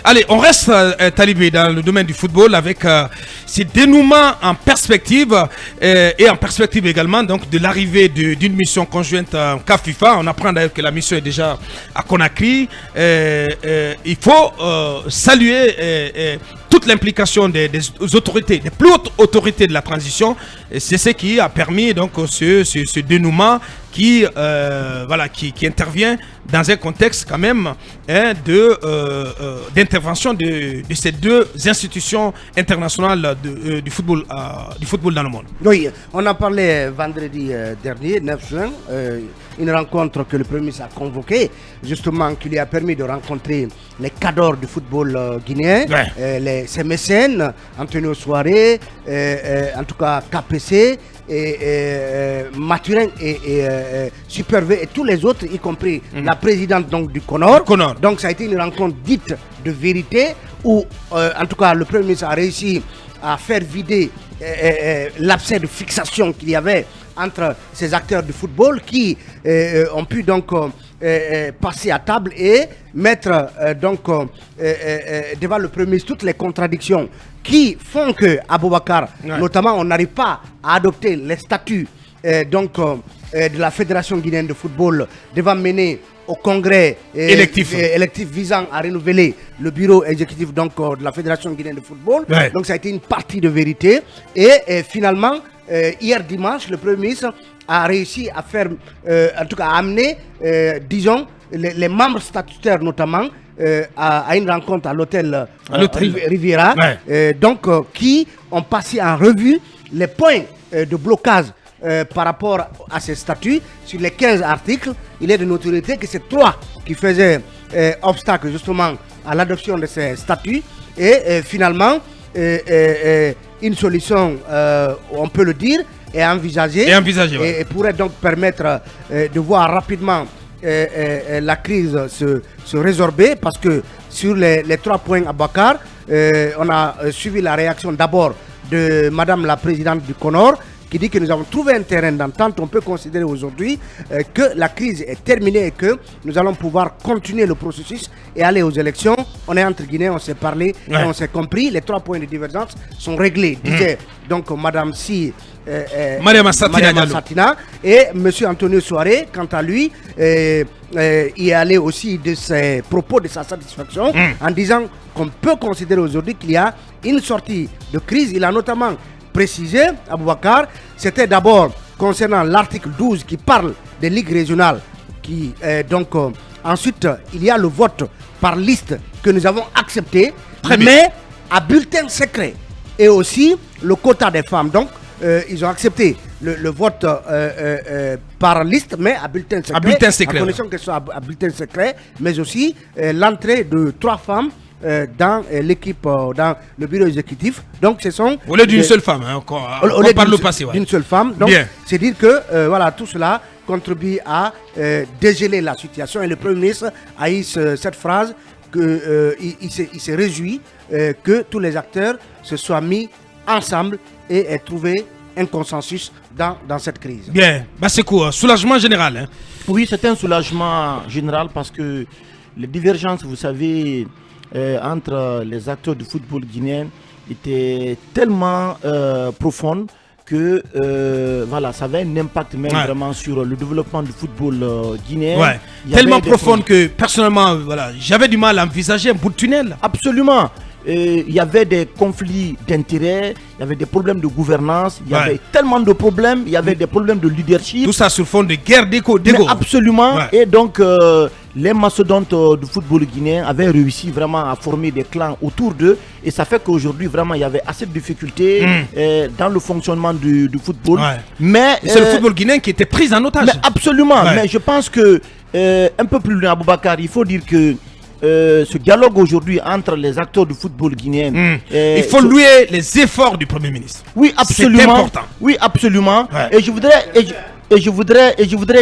Allez, on reste, Talibé, dans le domaine du football avec ces dénouements en perspective et en perspective également donc, de l'arrivée d'une mission conjointe CAF FIFA. On apprend d'ailleurs que la mission est déjà à Conakry. Il faut saluer toute l'implication des autorités, des plus hautes autorités de la transition. C'est ce qui a permis donc ce dénouement qui intervient dans un contexte quand même d'intervention de ces deux institutions internationales du football dans le monde. Oui, on a parlé vendredi dernier, 9 juin, une rencontre que le Premier ministre a convoquée, justement qui lui a permis de rencontrer les cadors du football guinéen, ses mécènes, Antonio Souaré, en tout cas KPC, Mathurin et Super V et tous les autres, y compris la présidente donc, du Conor. Donc ça a été une rencontre dite de vérité où en tout cas le Premier ministre a réussi à faire vider l'abcès de fixation qu'il y avait entre ces acteurs du football qui ont pu donc passer à table et mettre devant le Premier ministre toutes les contradictions qui font que Aboubakar, notamment, on n'arrive pas à adopter les statuts de la Fédération guinéenne de football devant mener au congrès électif visant à renouveler le bureau exécutif donc, de la Fédération guinéenne de football. Donc ça a été une partie de vérité et finalement hier dimanche le Premier ministre a réussi à faire en tout cas à amener disons les membres statutaires notamment à une rencontre à l'hôtel Riviera qui ont passé en revue les points de blocage par rapport à ces statuts. Sur les 15 articles, il est de notoriété que c'est 3 qui faisaient obstacle justement à l'adoption de ces statuts et finalement une solution, on peut le dire, est envisagée et pourrait donc permettre de voir rapidement la crise se résorber parce que sur les 3 points à Bakar, on a suivi la réaction d'abord de Madame la Présidente du Conor qui dit que nous avons trouvé un terrain d'entente. On peut considérer aujourd'hui que la crise est terminée et que nous allons pouvoir continuer le processus et aller aux élections. On est entre Guinéens, on s'est parlé et on s'est compris. Les 3 points de divergence sont réglés, disait donc Madame Mariama Satina et Monsieur Antonio Souaré, quant à lui, y est allé aussi de ses propos, de sa satisfaction, en disant qu'on peut considérer aujourd'hui qu'il y a une sortie de crise. Il a notamment précisé, Aboubakar, c'était d'abord concernant l'article 12 qui parle des ligues régionales, qui ensuite il y a le vote par liste que nous avons accepté, mais à bulletin secret, et aussi le quota des femmes. Donc ils ont accepté le vote par liste, mais à bulletin secret, à condition que ce soit à bulletin secret, mais aussi l'entrée de 3 femmes dans l'équipe, dans le bureau exécutif. Donc ce sont... Au lieu d'une seule femme, hein, on parle au passé. D'une seule femme. Donc c'est dire que voilà, tout cela contribue à dégeler la situation. Et le Premier ministre a eu cette phrase qu'il s'est réjoui que tous les acteurs se soient mis ensemble et aient trouvé un consensus dans cette crise. Bien, c'est quoi? Soulagement général. Hein? Oui, c'est un soulagement général parce que les divergences, vous savez, entre les acteurs du football guinéen étaient tellement profondes que voilà, ça avait un impact même vraiment sur le développement du football guinéen. Tellement profonde que personnellement, voilà, j'avais du mal à envisager un bout de tunnel. Absolument. Il y avait des conflits d'intérêts, il y avait des problèmes de gouvernance, il y avait tellement de problèmes, il y avait des problèmes de leadership. Tout ça sur fond de guerre d'égo. Absolument. Et donc, les mastodontes du football guinéen avaient réussi vraiment à former des clans autour d'eux. Et ça fait qu'aujourd'hui, vraiment, il y avait assez de difficultés dans le fonctionnement du football. Mais c'est le football guinéen qui était pris en otage. Mais absolument. Mais je pense que, un peu plus loin, Aboubakar, il faut dire que ce dialogue aujourd'hui entre les acteurs du football guinéen. Il faut louer les efforts du Premier ministre. Oui, absolument. C'est important. Oui, absolument. Et je voudrais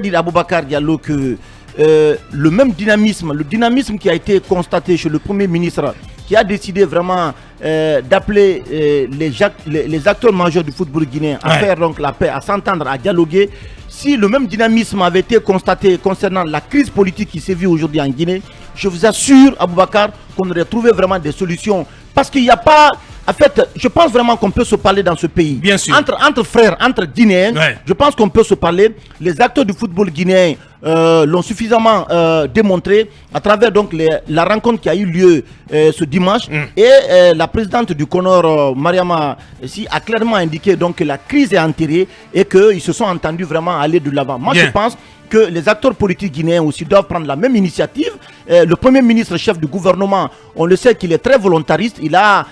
dire à Aboubakar Diallo que le même dynamisme, qui a été constaté chez le Premier ministre, qui a décidé vraiment d'appeler les acteurs majeurs du football guinéen à faire donc la paix, à s'entendre, à dialoguer. Si le même dynamisme avait été constaté concernant la crise politique qui sévit aujourd'hui en Guinée, je vous assure, Aboubacar, qu'on aurait trouvé vraiment des solutions. Parce qu'il n'y a pas... En fait, je pense vraiment qu'on peut se parler dans ce pays. Bien sûr. Entre frères, entre Guinéens, je pense qu'on peut se parler. Les acteurs du football guinéen l'ont suffisamment démontré à travers donc la rencontre qui a eu lieu ce dimanche. Et la présidente du CONOR, Mariama Si, a clairement indiqué donc, que la crise est enterrée et qu'ils se sont entendus vraiment aller de l'avant. Moi, je pense que les acteurs politiques guinéens aussi doivent prendre la même initiative. Le Premier ministre, chef du gouvernement, on le sait qu'il est très volontariste. Il a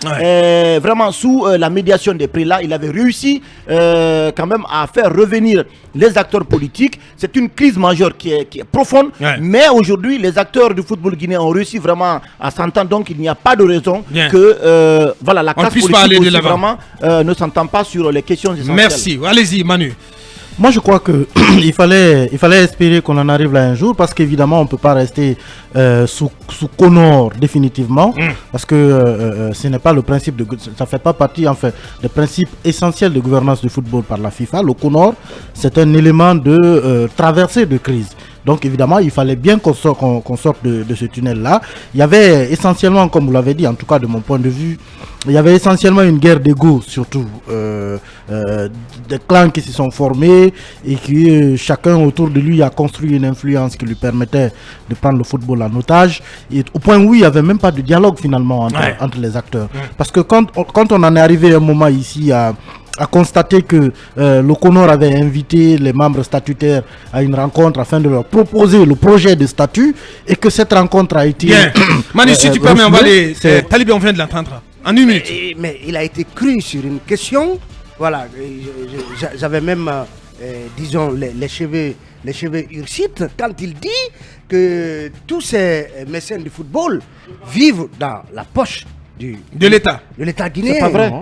vraiment, sous la médiation des prélats, il avait réussi quand même à faire revenir les acteurs politiques. C'est une crise majeure qui est profonde. Mais aujourd'hui, les acteurs du football guinéen ont réussi vraiment à s'entendre. Donc, il n'y a pas de raison que voilà, la classe politique aussi, vraiment ne s'entend pas sur les questions essentielles. Merci. Allez-y, Manu. Moi, je crois que il fallait espérer qu'on en arrive là un jour, parce qu'évidemment, on ne peut pas rester sous CONOR définitivement, parce que ce n'est pas le principe de, ça fait pas partie en fait des principes essentiels de gouvernance du football par la FIFA. Le CONOR, c'est un élément de traversée de crise. Donc évidemment, il fallait bien qu'on sorte de ce tunnel-là. Il y avait essentiellement, comme vous l'avez dit, en tout cas de mon point de vue, il y avait essentiellement une guerre d'ego, surtout des clans qui se sont formés et qui chacun autour de lui a construit une influence qui lui permettait de prendre le football en otage. Et au point où il n'y avait même pas de dialogue finalement entre les acteurs. Parce que quand on en est arrivé à un moment ici à constater que le CONOR avait invité les membres statutaires à une rencontre afin de leur proposer le projet de statut, et que cette rencontre a été... Manu, si tu permets, on va aller... Talibé, on vient de l'entendre. En une minute. Mais il a été cru sur une question. Voilà, j'avais même, disons, les cheveux urcites quand il dit que tous ces mécènes du football vivent dans la poche de l'État guinéen. C'est pas vrai.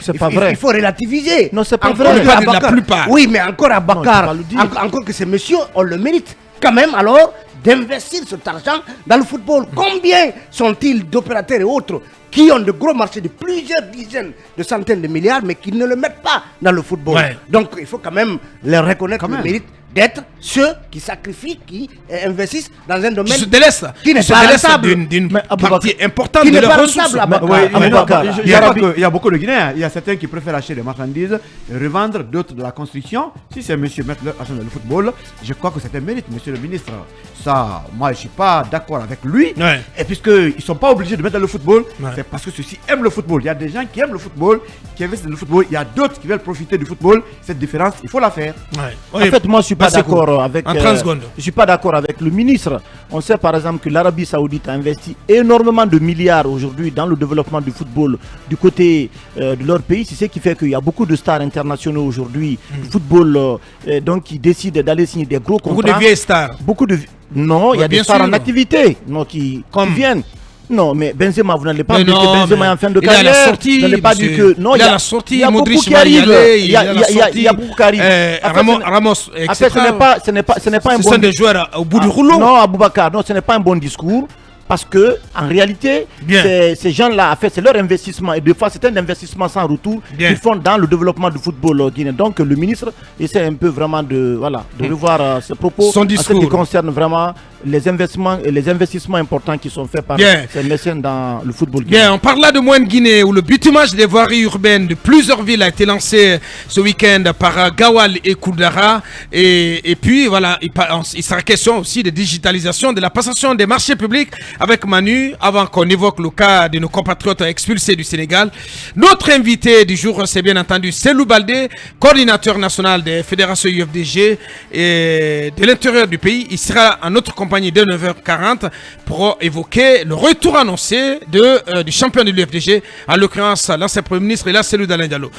C'est pas vrai. Il faut relativiser. Non, c'est pas encore vrai. La plupart. Oui, mais encore à Bakar, encore que ces messieurs, on le mérite quand même alors d'investir cet argent dans le football. Combien sont-ils d'opérateurs et autres qui ont de gros marchés de plusieurs dizaines de centaines de milliards, mais qui ne le mettent pas dans le football. Donc il faut quand même leur reconnaître le mérite d'être ceux qui sacrifient, qui investissent dans un domaine qui n'est pas rentable. D'une partie importante de leurs ressources. Il y a beaucoup de Guinéens. Il y a certains qui préfèrent acheter des marchandises et revendre, d'autres de la construction. Si c'est monsieur mettre l'argent dans le football, je crois que c'est un mérite, monsieur le ministre. Ça, moi, je ne suis pas d'accord avec lui. Et puisqu'ils ne sont pas obligés de mettre dans le football, c'est parce que ceux-ci aiment le football. Il y a des gens qui aiment le football, qui investissent dans le football. Il y a d'autres qui veulent profiter du football. Cette différence, il faut la faire. En fait, moi, je suis pas d'accord avec. Je suis pas d'accord avec le ministre. On sait par exemple que l'Arabie Saoudite a investi énormément de milliards aujourd'hui dans le développement du football du côté de leur pays. C'est ce qui fait qu'il y a beaucoup de stars internationaux aujourd'hui du football, donc qui décident d'aller signer des gros contrats. Beaucoup de vieilles stars. Non, il y a des stars en activité, qui viennent. Non, mais Benzema, vous n'allez pas dire que Benzema est en fin de carrière. Il est à la sortie. Vous n'allez pas dire que... Non, il est à la sortie. Il y a beaucoup qui arrivent. Il y a beaucoup qui arrivent. Ramos, etc. En fait, ce n'est pas un bon... Ce sont des joueurs au bout du rouleau. Non, Aboubacar, non, ce n'est pas un bon discours. Parce que en réalité, ces gens-là, en fait, c'est leur investissement. Et des fois, c'est un investissement sans retour qu'ils font dans le développement du football guinéen. Donc, le ministre essaie un peu vraiment de revoir ses propos. Son discours. En ce qui concerne vraiment les investissements importants qui sont faits par ces mécènes dans le football guinéen. On parle là de Moine Guinée, où le bitumage des voiries urbaines de plusieurs villes a été lancé ce week-end par Gawal et Koudara. Et puis, voilà, il sera question aussi de digitalisation, de la passation des marchés publics avec Manu, avant qu'on évoque le cas de nos compatriotes expulsés du Sénégal. Notre invité du jour, c'est bien entendu Selou Baldé, coordinateur national des fédérations UFDG et de l'intérieur du pays. Il sera en notre compagnie dès 9h40 pour évoquer le retour annoncé du champion de l'UFDG, en l'occurrence l'ancien Premier ministre et là Selou Dalein Diallo.